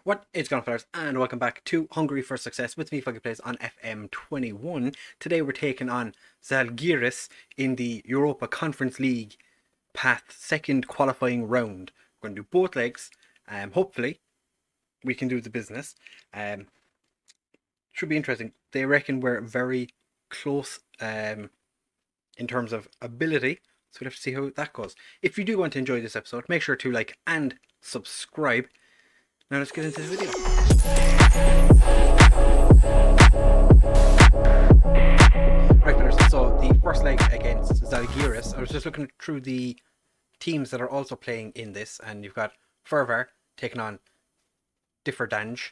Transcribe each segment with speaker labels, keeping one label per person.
Speaker 1: What is going on, fellas, and welcome back to Hungary for Success with me, FoggyPlays, on FM21. Today we're taking on Zalgiris in the Europa Conference League Path second qualifying round. We're going to do both legs. Hopefully we can do the business. Should be interesting. They reckon we're very close in terms of ability, so we'll have to see how that goes. If you do want to enjoy this episode, make sure to like and subscribe. Now let's get into the video. Right, players, so the first leg against Zalgiris, I was just looking through the teams that are also playing in this, and you've got Herr taking on Differdange.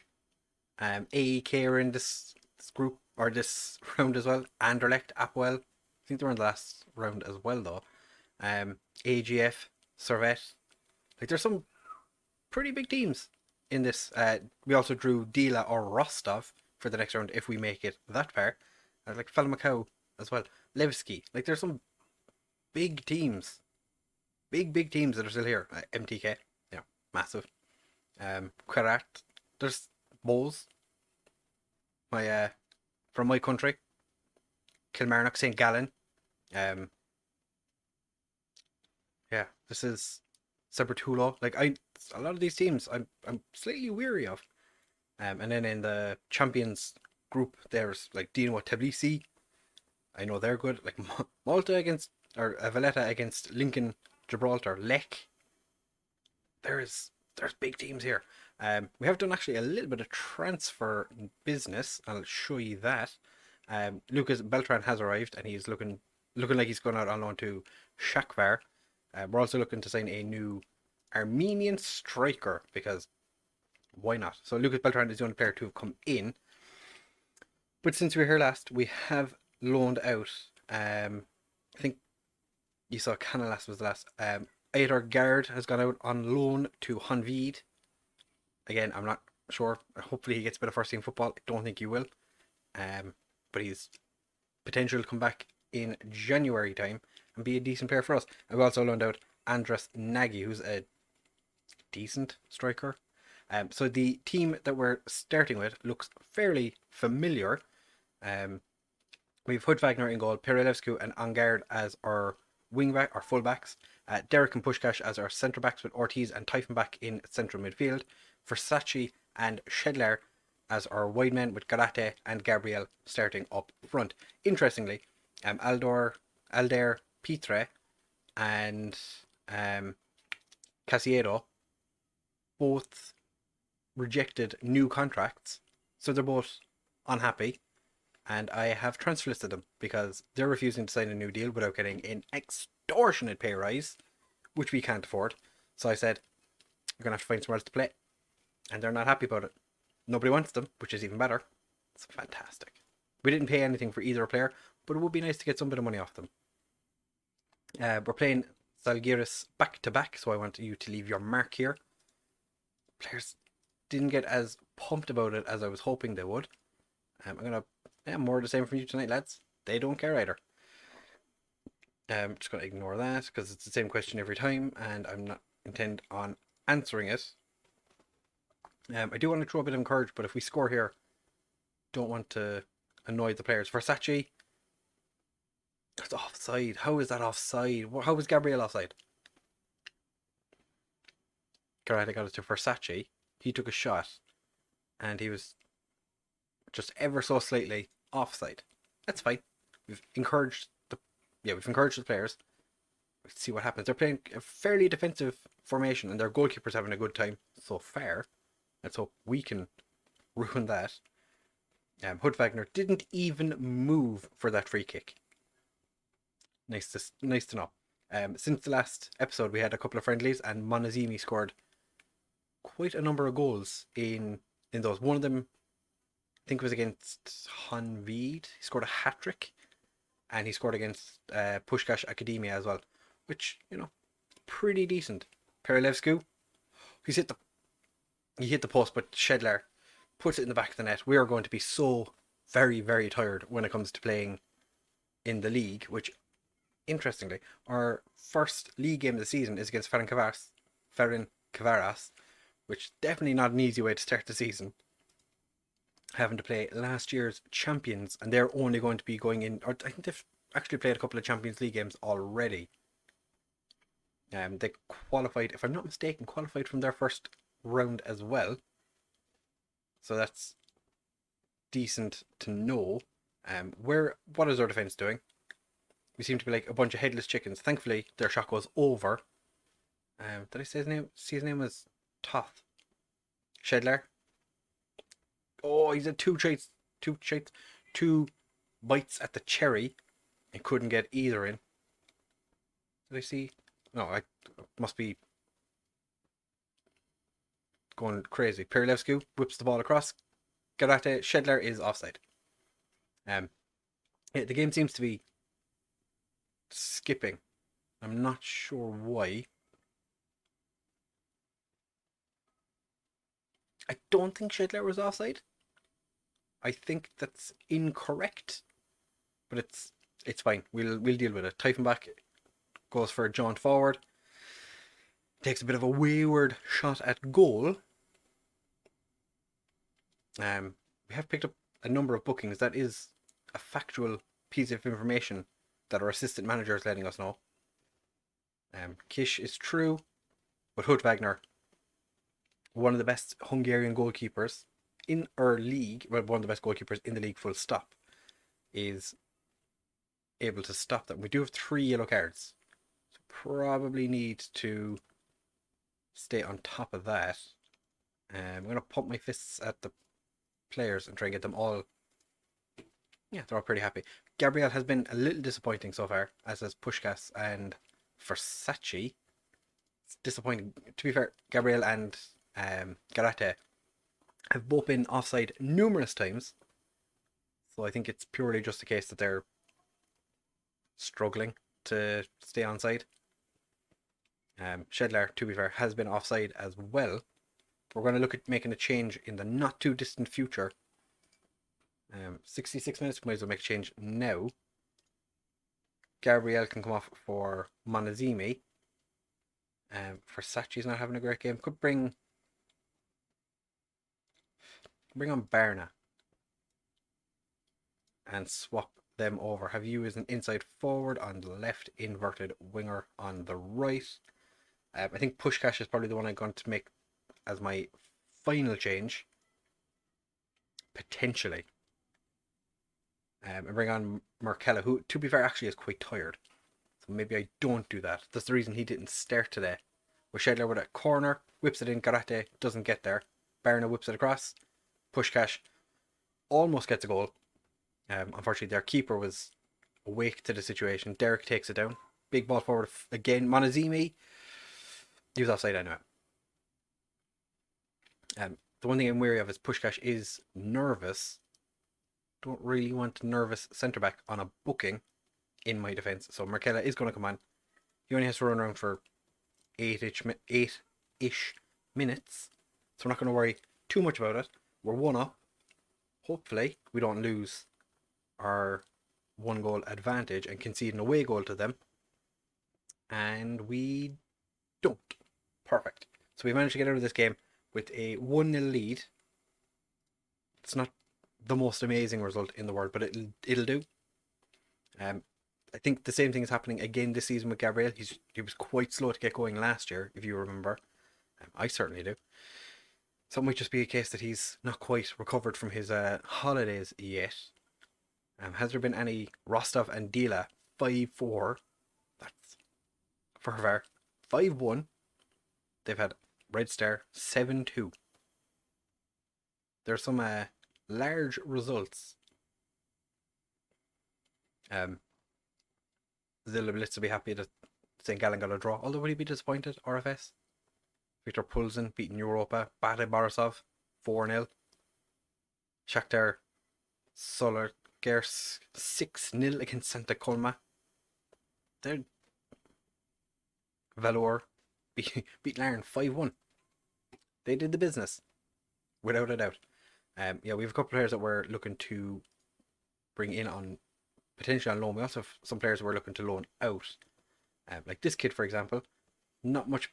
Speaker 1: AEK are in this group, or this round as well. Anderlecht, Apwell, I think they're in the last round as well though. AGF, Servette, like there's some pretty big teams in this. We also drew Dila or Rostov for the next round if we make it that far. Like Falmacao as well. Levski. Like there's some big teams. Big teams that are still here. MTK. Yeah, massive. Querat. There's Bowes. From my country. Kilmarnock, St. Gallen. Yeah, this is Sabertulo. Like a lot of these teams I'm slightly weary of. And then in the champions group there's like Dinamo Tbilisi. I know they're good. Like Malta against, or Valletta against Lincoln, Gibraltar, Lech. There's big teams here. We have done actually a little bit of transfer business. I'll show you that. Lucas Beltran has arrived and he's looking like he's going out on loan to Shakhtar. We're also looking to sign a new Armenian striker because why not? So Lucas Beltran is the only player to have come in. But since we were here last, we have loaned out. I think you saw Canalas was the last. Eitor Gard has gone out on loan to Honved. Again, I'm not sure. Hopefully he gets a bit of first team football. I don't think he will. But he's potential to come back in January time and be a decent player for us. I've also loaned out Andras Nagy, who's a decent striker. So the team that we're starting with looks fairly familiar. We've Hood Wagner in goal, Perelevsku and Angard as our wingback or fullbacks. Derek and Pushkash as our centre backs, with Ortiz and Typhon in central midfield. Versace and Shedler as our wide men, with Garate and Gabriel starting up front. Interestingly, Alder Pitre and Casiedo both rejected new contracts, so they're both unhappy, and I have transfer listed them because they're refusing to sign a new deal without getting an extortionate pay rise, which we can't afford. So I said, you're gonna have to find somewhere else to play, and they're not happy about it. Nobody wants them, which is even better. It's fantastic. We didn't pay anything for either player, but it would be nice to get some bit of money off them. We're playing Zalgiris back to back, so I want you to leave your mark here. Players didn't get as pumped about it as I was hoping they would. I'm gonna more of the same from you tonight, lads. They don't care either. Just gonna ignore that because it's the same question every time, and I'm not intent on answering it. I do want to throw a bit of encouragement, but if we score here, don't want to annoy the players. Versace, it's offside. How is that offside? How was Gabriel offside? Correct, I got it to Versace. He took a shot, and he was just ever so slightly offside. That's fine. We've encouraged the players. Let's see what happens. They're playing a fairly defensive formation, and their goalkeeper's having a good time so far. Let's hope we can ruin that. Hood Wagner didn't even move for that free kick. Nice to know. Since the last episode, we had a couple of friendlies, and Monazimi scored quite a number of goals in those. One of them, I think, was against Honved. He scored a hat-trick, and he scored against Pushkash Academia as well, which, pretty decent. Perelevsku, he hit the post, but Shedler puts it in the back of the net. We are going to be so very, very tired when it comes to playing in the league, which, interestingly, our first league game of the season is against Ferencvaros, which is definitely not an easy way to start the season. Having to play last year's champions, and they're only going to be going in, or I think they've actually played a couple of Champions League games already. They qualified, if I'm not mistaken, from their first round as well. So that's decent to know. What is our defence doing? We seem to be like a bunch of headless chickens. Thankfully, their shot goes over. Did I say his name? See, his name was Toth. Shedler. Oh, he's had two bites at the cherry, and couldn't get either in. Did I see? No, I must be going crazy. Perilevsky whips the ball across. Garate Shedler is offside. Yeah, the game seems to be skipping. I'm not sure why. I don't think Shedler was offside. I think that's incorrect, but it's fine. We'll deal with it. Typhonbach goes for a jaunt forward. Takes a bit of a wayward shot at goal. We have picked up a number of bookings. That is a factual piece of information that our assistant manager is letting us know. Kish is true, but Hood Wagner, one of the best Hungarian goalkeepers in our league, well, one of the best goalkeepers in the league, full stop, is able to stop them. We do have 3 yellow cards, so probably need to stay on top of that. I'm going to pump my fists at the players and try and get them all. Yeah, they're all pretty happy. Gabriel has been a little disappointing so far, as has Pushkas and Versace. It's disappointing. To be fair, Gabriel and Garate have both been offside numerous times, so I think it's purely just a case that they're struggling to stay onside. Shedler, to be fair, has been offside as well. We're going to look at making a change in the not too distant future. 66 minutes, we might as well make a change now. Gabriel can come off for Monazimi. Versace's not having a great game. Could bring on Barna and swap them over. Have you as an inside forward on the left, inverted winger on the right. I think Pushkash is probably the one I'm going to make as my final change, potentially. And bring on Markella, who, to be fair, actually is quite tired. So maybe I don't do that. That's the reason he didn't start today. With Shedler with a corner, whips it in, Garate doesn't get there. Barna whips it across. Pushkash almost gets a goal. Unfortunately, their keeper was awake to the situation. Derek takes it down. Big ball forward again. Monazimi. He was offside anyway. The one thing I'm wary of is Pushkash is nervous. Don't really want a nervous centre back on a booking in my defence. So Markella is going to come on. He only has to run around for 8-ish minutes. So we're not going to worry too much about it. We're 1-up. Hopefully we don't lose our 1-goal advantage and concede an away goal to them. And we don't. Perfect. So we managed to get out of this game with a 1-0 lead. It's not the most amazing result in the world, but it'll do. I think the same thing is happening again this season with Gabriel. He was quite slow to get going last year, if you remember. I certainly do. So it might just be a case that he's not quite recovered from his holidays yet. Has there been any Rostov and Dila 5-4? That's for Herr. 5-1. They've had Red Star 7-2. There's some large results. Zilla Blitz will be happy that St. Gallen got a draw. Although would he be disappointed? RFS. Viktor Pulsen beating Europa. Bate Borisov 4-0. Shakhtar Solargers 6-0 against Santa Colma. They're Valor beat Larn 5-1. They did the business, without a doubt. Yeah, we have a couple of players that we're looking to bring in on potentially on loan. We also have some players we're looking to loan out. Like this kid, for example, not much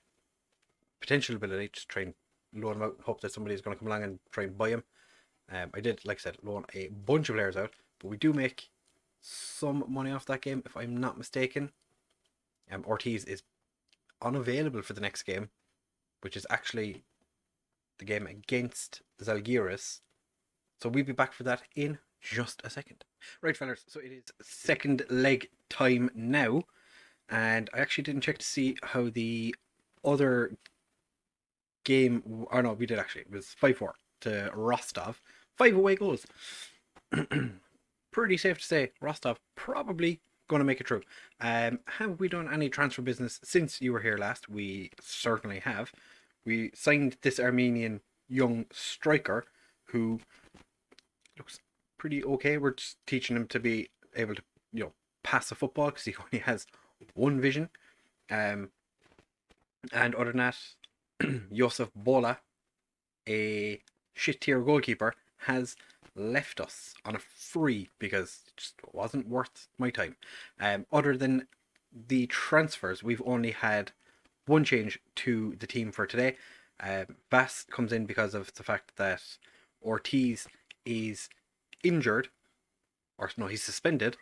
Speaker 1: potential ability, just try and loan them out, hope that somebody's going to come along and try and buy them. I did, like I said, loan a bunch of players out, but we do make some money off that game, if I'm not mistaken. Ortiz is unavailable for the next game, which is actually the game against Zalgiris. So we'll be back for that in just a second. Right, fellas, so it is second leg time now, and I actually didn't check to see how the other game, or no, we did actually. It was 5-4 to Rostov. 5 away goals. Pretty safe to say Rostov probably going to make it through. Have we done any transfer business since you were here last? We certainly have. We signed this Armenian young striker who looks pretty okay. We're just teaching him to be able to, pass the football because he only has one vision. And other than that, Josef Bola, a shit tier goalkeeper, has left us on a free because it just wasn't worth my time. Other than the transfers, we've only had one change to the team for today. Vass comes in because of the fact that Ortiz is injured, or no, he's suspended.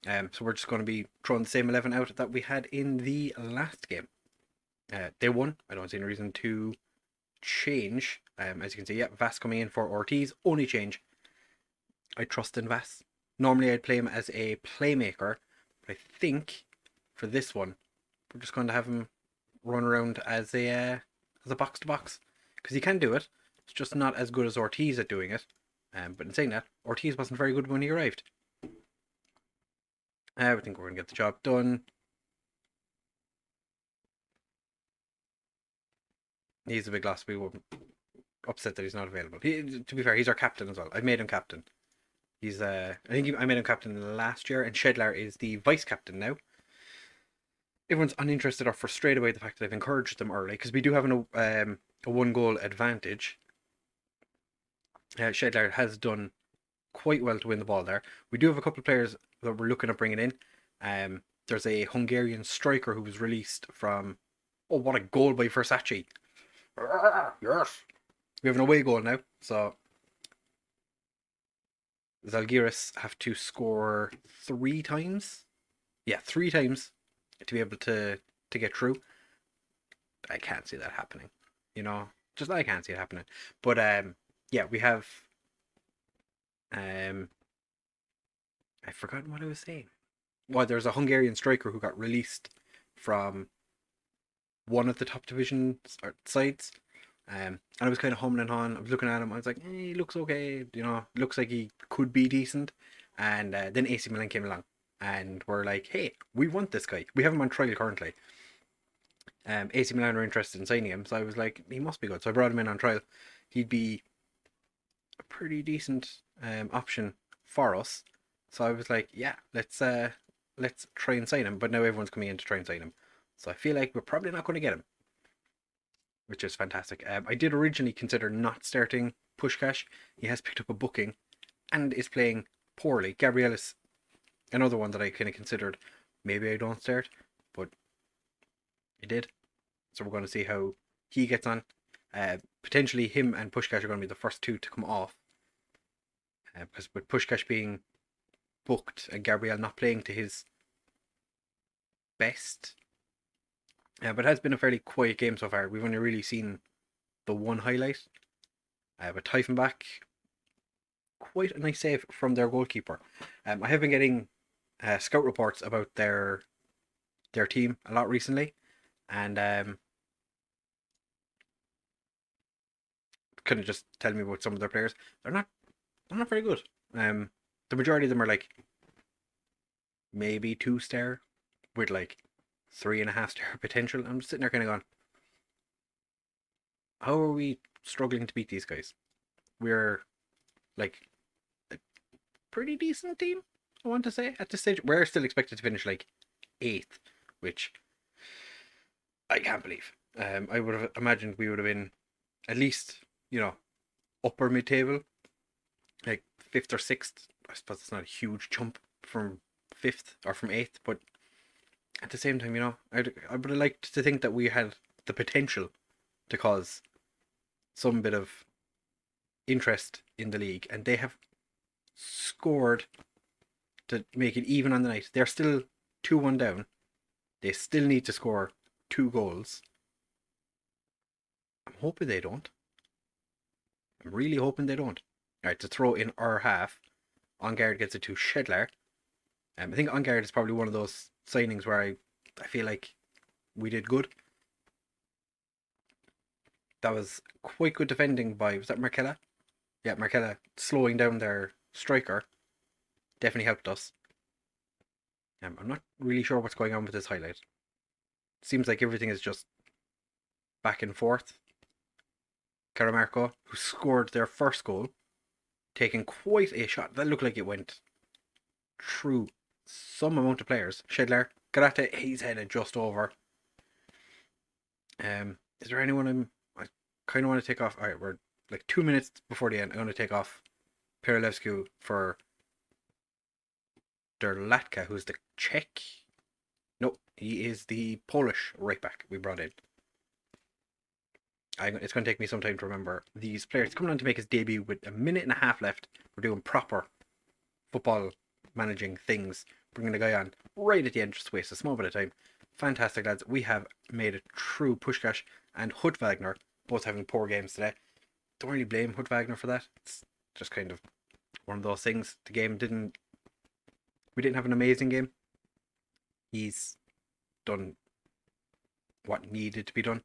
Speaker 1: So we're just going to be throwing the same 11 out that we had in the last game. They won. I don't see any reason to change. As you can see, yeah, Vass coming in for Ortiz. Only change. I trust in Vass. Normally I'd play him as a playmaker, but I think for this one we're just going to have him run around as a box to box because he can do it. It's just not as good as Ortiz at doing it. But in saying that, Ortiz wasn't very good when he arrived. I think we're going to get the job done. He's a big loss. We were upset that he's not available. To be fair, he's our captain as well. I made him captain. He's I made him captain last year, and Shedlar is the vice captain now. Everyone's uninterested or frustrated by the fact that I've encouraged them early because we do have a 1-goal advantage. Shedlar has done quite well to win the ball there. We do have a couple of players that we're looking at bringing in. There's a Hungarian striker who was released from. Oh, what a goal by Versace! Yes, we have an away goal now, so Zalgiris have to score 3 times. Yeah, 3 times to be able to get through. I can't see that happening. Just I can't see it happening. But yeah, we have. I've forgotten what I was saying. Well, there's a Hungarian striker who got released from one of the top division sides. And I was kind of humming and hawing. I was looking at him. I was like, he looks okay. Looks like he could be decent. And then AC Milan came along. And we're like, hey, we want this guy. We have him on trial currently. AC Milan are interested in signing him. So I was like, he must be good. So I brought him in on trial. He'd be a pretty decent option for us. So I was like, yeah, let's try and sign him. But now everyone's coming in to try and sign him. So I feel like we're probably not going to get him, which is fantastic. I did originally consider not starting Pushkash. He has picked up a booking and is playing poorly. Gabriel is another one that I kind of considered maybe I don't start, but I did. So we're going to see how he gets on. Potentially him and Pushkash are going to be the first 2 to come off. Because with Pushkash being booked and Gabriel not playing to his best. But it has been a fairly quiet game so far. We've only really seen the one highlight. But Tiefenbach, quite a nice save from their goalkeeper. I have been getting scout reports about their team a lot recently, and kind of just tell me about some of their players. They're not very good. The majority of them are like maybe 2-star with like 3.5-star potential. I'm just sitting there kind of going, how are we struggling to beat these guys? We're like a pretty decent team, I want to say, at this stage. We're still expected to finish like 8th, which I can't believe. I would have imagined we would have been at least, upper mid-table, like 5th or 6th. I suppose it's not a huge jump from 5th or from 8th, but at the same time, I would have liked to think that we had the potential to cause some bit of interest in the league, and they have scored to make it even on the night. They're still 2-1 down. They still need to score 2 goals. I'm hoping they don't. I'm really hoping they don't. Alright, to throw in our half, Ongard gets it to Shedler. I think Ongard is probably one of those signings where I feel like we did good. That was quite good defending by, was that Markella? Yeah, Markella slowing down their striker definitely helped us. I'm not really sure what's going on with this highlight. Seems like everything is just back and forth. Caramarco, who scored their first goal, taking quite a shot. That looked like it went through some amount of players. Shedler, Karate, he's headed just over. Is there anyone I kind of want to take off? Alright, we're like 2 minutes before the end. I'm going to take off Perelevsku for Derlatka, who's the Czech. No, he is the Polish right back we brought in. It's going to take me some time to remember these players. He's coming on to make his debut with a minute and a half left. We're doing proper football managing things. Bringing the guy on right at the end, just to waste a small bit of time. Fantastic, lads. We have made it through Pushkash and Hut Wagner, both having poor games today. Don't really blame Hut Wagner for that. It's just kind of one of those things. The game we didn't have an amazing game. He's done what needed to be done.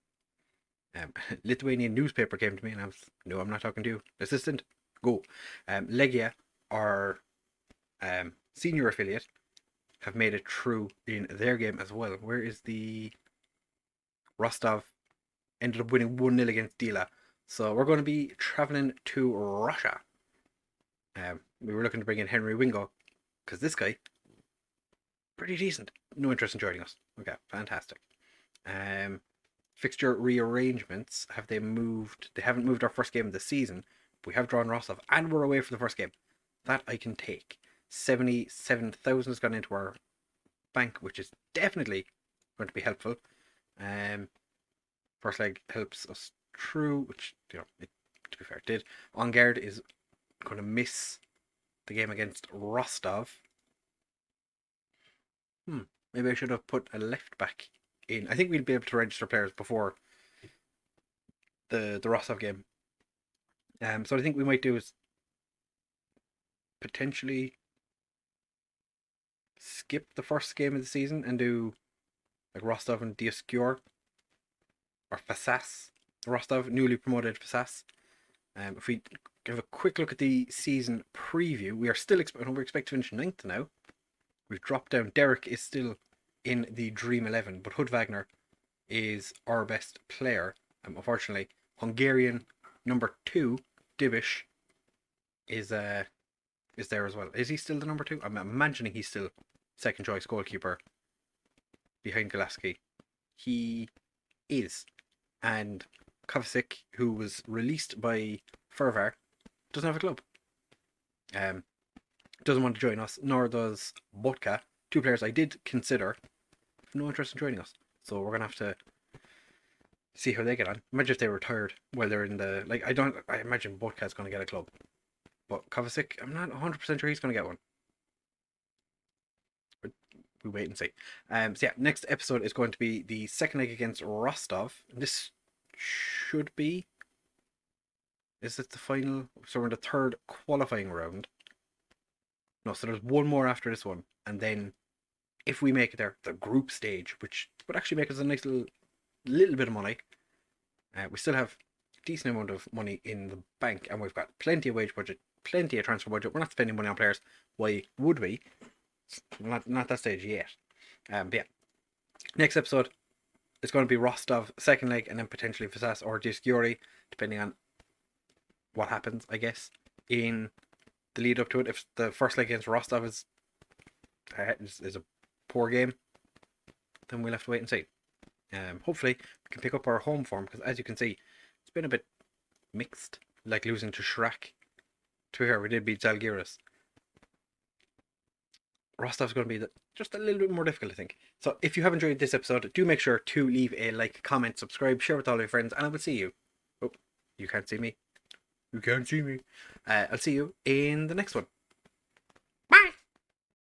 Speaker 1: Lithuanian newspaper came to me and I was, no, I'm not talking to you. Assistant, go. Legia, our senior affiliate, have made it through in their game as well. Where is the Rostov? Ended up winning 1-0 against Dila. So we're going to be travelling to Russia. We were looking to bring in Henry Wingo because this guy, pretty decent. No interest in joining us. Okay, fantastic. Fixture rearrangements. Have they moved? They haven't moved our first game of the season. We have drawn Rostov and we're away for the first game. That I can take. 77,000 has gone into our bank, which is definitely going to be helpful. First leg helps us through, which, you know, to be fair, it did. Ongard is going to miss the game against Rostov. Maybe I should have put a left back in. I think we'll be able to register players before the Rostov game. So what I think we might do is potentially skip the first game of the season and do like Rostov and Dioskur or Fasas. Rostov, newly promoted Fasas. If we give a quick look at the season preview, we are still we expect to finish 9th now. We've dropped down. Derek is still in the Dream 11, but Hud Wagner is our best player. Unfortunately, Hungarian number 2, Dibish, is there as well. Is he still the number 2? I'm imagining he's still second choice goalkeeper behind Galaski. He is. And Kovacic, who was released by Fervar, doesn't have a club. Doesn't want to join us, nor does Botka. 2 players I did consider, no interest in joining us. So we're gonna have to see how they get on. Imagine if they retired while they're in the I imagine Botka's gonna get a club. But Kovacic, I'm not 100% sure he's gonna get one. But we wait and see. So yeah, next episode is going to be the second leg against Rostov. This should be, is it the final? So we're in the 3rd qualifying round. No, so there's one more after this one, and then if we make it there, the group stage, which would actually make us a nice little bit of money. We still have a decent amount of money in the bank, and we've got plenty of wage budget, plenty of transfer budget. We're not spending money on players. Why would we? Not that stage yet. But yeah, next episode is going to be Rostov second leg, and then potentially Fasas or Diosgyori, depending on what happens, I guess, in the lead up to it. If the first leg against Rostov is a poor game, then we'll have to wait and see. Hopefully we can pick up our home form, because as you can see, it's been a bit mixed, like losing to Shrak. To here, we did beat Zalgiris. Rostov's going to be just a little bit more difficult, I think. So if you have enjoyed this episode, do make sure to leave a like, comment, subscribe, share with all your friends, and I will see you. Oh, you You can't see me. You can't see me. I'll see you in the next one.